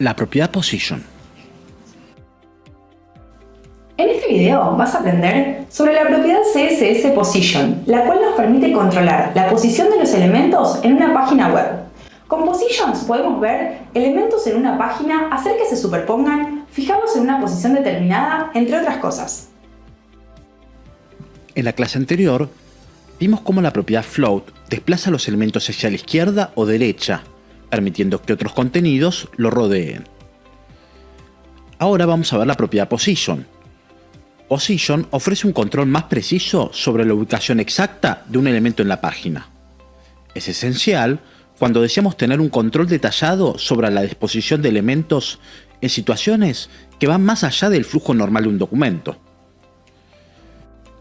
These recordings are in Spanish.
La propiedad position. En este video vas a aprender sobre la propiedad CSS Position, la cual nos permite controlar la posición de los elementos en una página web. Con Positions podemos ver elementos en una página, hacer que se superpongan, fijarlos en una posición determinada, entre otras cosas. En la clase anterior, vimos cómo la propiedad float desplaza los elementos hacia la izquierda o derecha, permitiendo que otros contenidos lo rodeen. Ahora vamos a ver la propiedad position. Position ofrece un control más preciso sobre la ubicación exacta de un elemento en la página. Es esencial cuando deseamos tener un control detallado sobre la disposición de elementos en situaciones que van más allá del flujo normal de un documento.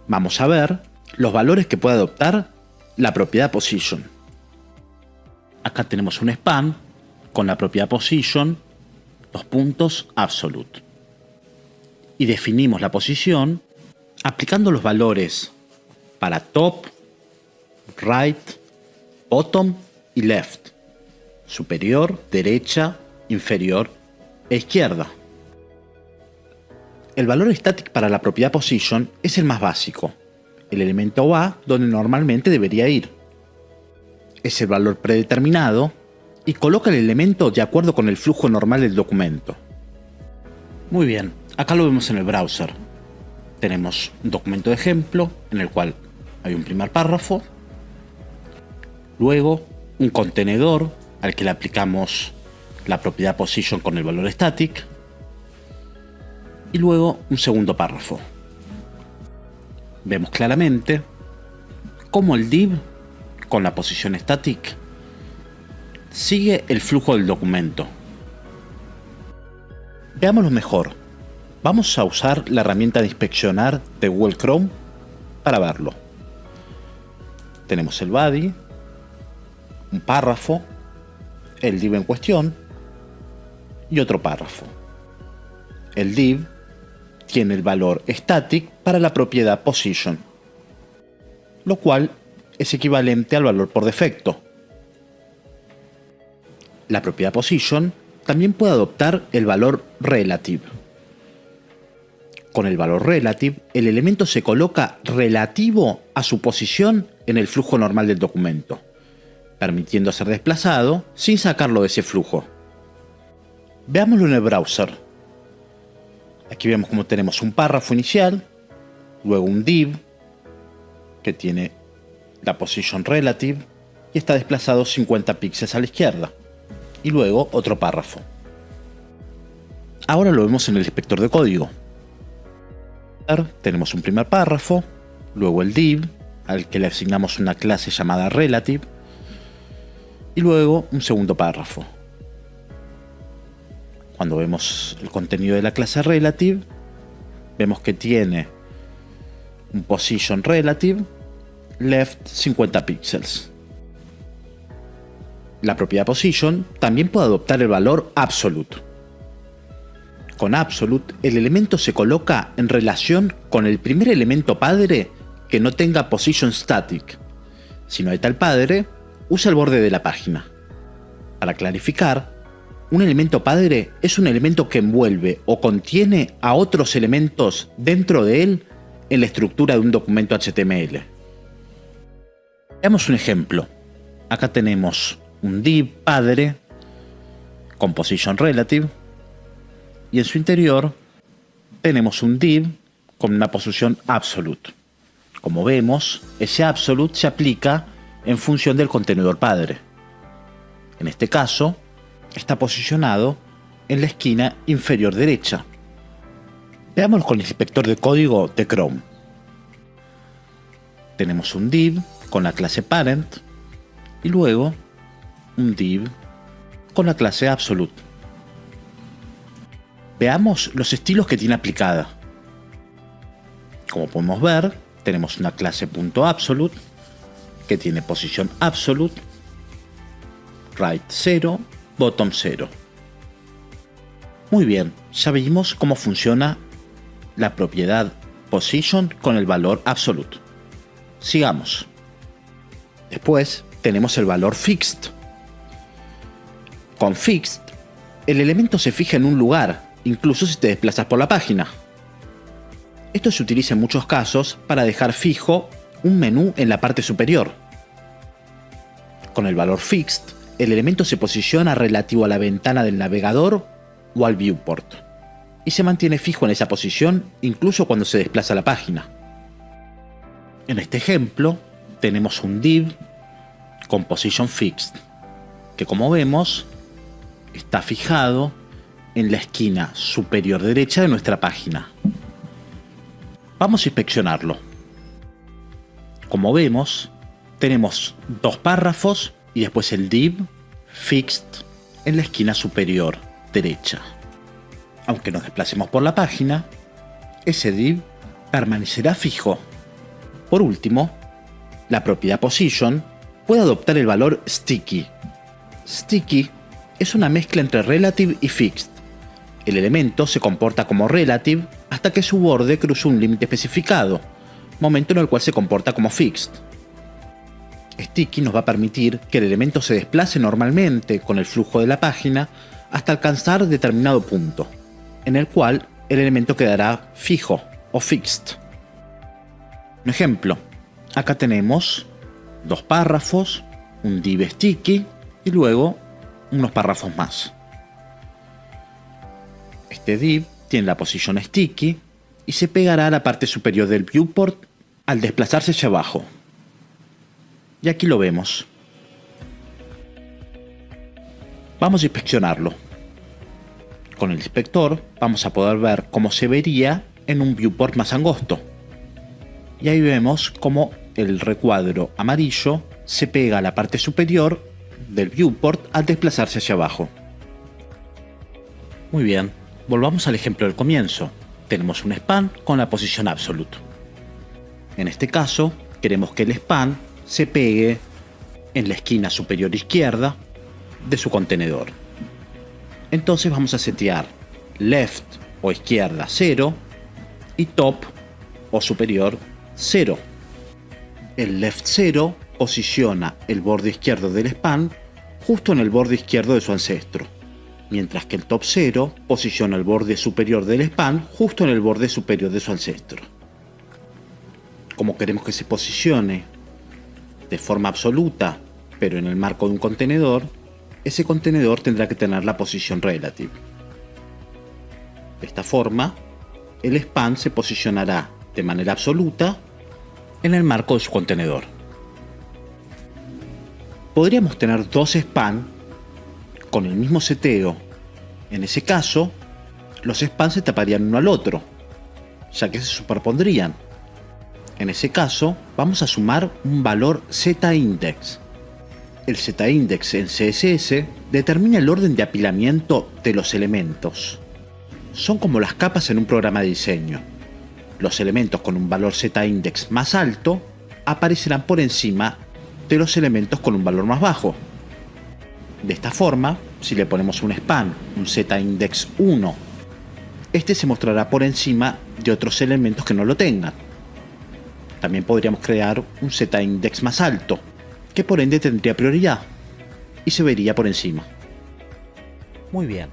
Vamos a ver los valores que puede adoptar la propiedad position. Acá tenemos un span con la propiedad position, absolute. Y definimos la posición aplicando los valores para top, right, bottom y left, superior, derecha, inferior e izquierda. El valor static para la propiedad position es el más básico. El elemento va donde normalmente debería ir. Es el valor predeterminado y coloca el elemento de acuerdo con el flujo normal del documento. Muy bien, acá lo vemos en el browser. Tenemos un documento de ejemplo en el cual hay un primer párrafo, luego un contenedor al que le aplicamos la propiedad position con el valor static y luego un segundo párrafo. Vemos claramente cómo el div con la posición static sigue el flujo del documento. Veámoslo mejor. Vamos a usar la herramienta de inspeccionar de Google Chrome para verlo. Tenemos el body, un párrafo, el div en cuestión y otro párrafo. El div tiene el valor static para la propiedad position, lo cual es equivalente al valor por defecto. La propiedad position también puede adoptar el valor relative. Con el valor relative, el elemento se coloca relativo a su posición en el flujo normal del documento, permitiendo ser desplazado sin sacarlo de ese flujo. Veámoslo en el browser. Aquí vemos cómo tenemos un párrafo inicial, luego un div que tiene la position relative y está desplazado 50 píxeles a la izquierda, y luego otro párrafo. Ahora lo vemos en el inspector de código. Tenemos un primer párrafo, luego el div al que le asignamos una clase llamada relative y luego un segundo párrafo. Cuando vemos el contenido de la clase relative, vemos que tiene un position relative left 50 píxeles. La propiedad position también puede adoptar el valor absolute. Con absolute, el elemento se coloca en relación con el primer elemento padre que no tenga position static. Si no hay tal padre, usa el borde de la página. Para clarificar, un elemento padre es un elemento que envuelve o contiene a otros elementos dentro de él en la estructura de un documento HTML. Veamos un ejemplo. Acá tenemos un div padre con position relative y en su interior tenemos un div con una posición absolute. Como vemos, ese absolute se aplica en función del contenedor padre. En este caso, está posicionado en la esquina inferior derecha. Veámoslo con el inspector de código de Chrome. Tenemos un div con la clase parent y luego un div con la clase absolute. Veamos los estilos que tiene aplicada. Como podemos ver, tenemos una clase .absolute que tiene posición absolute, right 0, bottom 0. Muy bien, ya vimos cómo funciona la propiedad position con el valor absolute. Sigamos. Después tenemos el valor fixed. Con fixed, el elemento se fija en un lugar, incluso si te desplazas por la página. Esto se utiliza en muchos casos para dejar fijo un menú en la parte superior. Con el valor fixed, el elemento se posiciona relativo a la ventana del navegador o al viewport, y se mantiene fijo en esa posición incluso cuando se desplaza la página. En este ejemplo, tenemos un div con position fixed, que como vemos, está fijado en la esquina superior derecha de nuestra página. Vamos a inspeccionarlo. Como vemos, tenemos dos párrafos y después el div fixed en la esquina superior derecha. Aunque nos desplacemos por la página, ese div permanecerá fijo. Por último, la propiedad position puede adoptar el valor sticky. Sticky es una mezcla entre relative y fixed. El elemento se comporta como relative hasta que su borde cruza un límite especificado, momento en el cual se comporta como fixed. Sticky nos va a permitir que el elemento se desplace normalmente con el flujo de la página hasta alcanzar determinado punto, en el cual el elemento quedará fijo o fixed. Un ejemplo, acá tenemos dos párrafos, un div sticky y luego unos párrafos más. Este div tiene la posición sticky y se pegará a la parte superior del viewport al desplazarse hacia abajo. Y aquí lo vemos. Vamos a inspeccionarlo. Con el inspector vamos a poder ver cómo se vería en un viewport más angosto. Y ahí vemos cómo el recuadro amarillo se pega a la parte superior del viewport al desplazarse hacia abajo. Muy bien, volvamos al ejemplo del comienzo. Tenemos un span con la posición absolute. En este caso, queremos que el span se pegue en la esquina superior izquierda de su contenedor. Entonces vamos a setear left o izquierda 0 y top o superior 0. El left 0 posiciona el borde izquierdo del span justo en el borde izquierdo de su ancestro, mientras que el top 0 posiciona el borde superior del span justo en el borde superior de su ancestro. Como queremos que se posicione de forma absoluta, pero en el marco de un contenedor, ese contenedor tendrá que tener la posición relative. De esta forma, el span se posicionará de manera absoluta en el marco de su contenedor. Podríamos tener dos span con el mismo seteo. En ese caso, los spans se taparían uno al otro, ya que se superpondrían. En ese caso, vamos a sumar un valor z-index. El z-index en CSS determina el orden de apilamiento de los elementos. Son como las capas en un programa de diseño. Los elementos con un valor z-index más alto aparecerán por encima de los elementos con un valor más bajo. De esta forma, si le ponemos un span, un z-index 1, este se mostrará por encima de otros elementos que no lo tengan. También podríamos crear un z-index más alto, que por ende tendría prioridad y se vería por encima. Muy bien,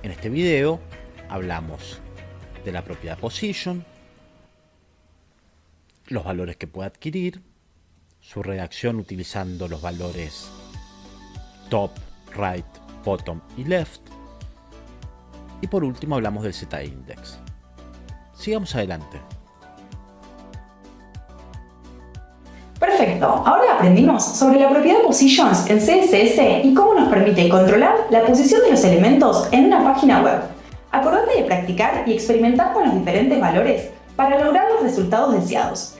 en este video hablamos de la propiedad position, los valores que puede adquirir, su redacción utilizando los valores top, right, bottom y left, y por último hablamos del z-index. Sigamos adelante. Perfecto, ahora aprendimos sobre la propiedad positions en CSS y cómo nos permite controlar la posición de los elementos en una página web. Acordate de practicar y experimentar con los diferentes valores para lograr los resultados deseados.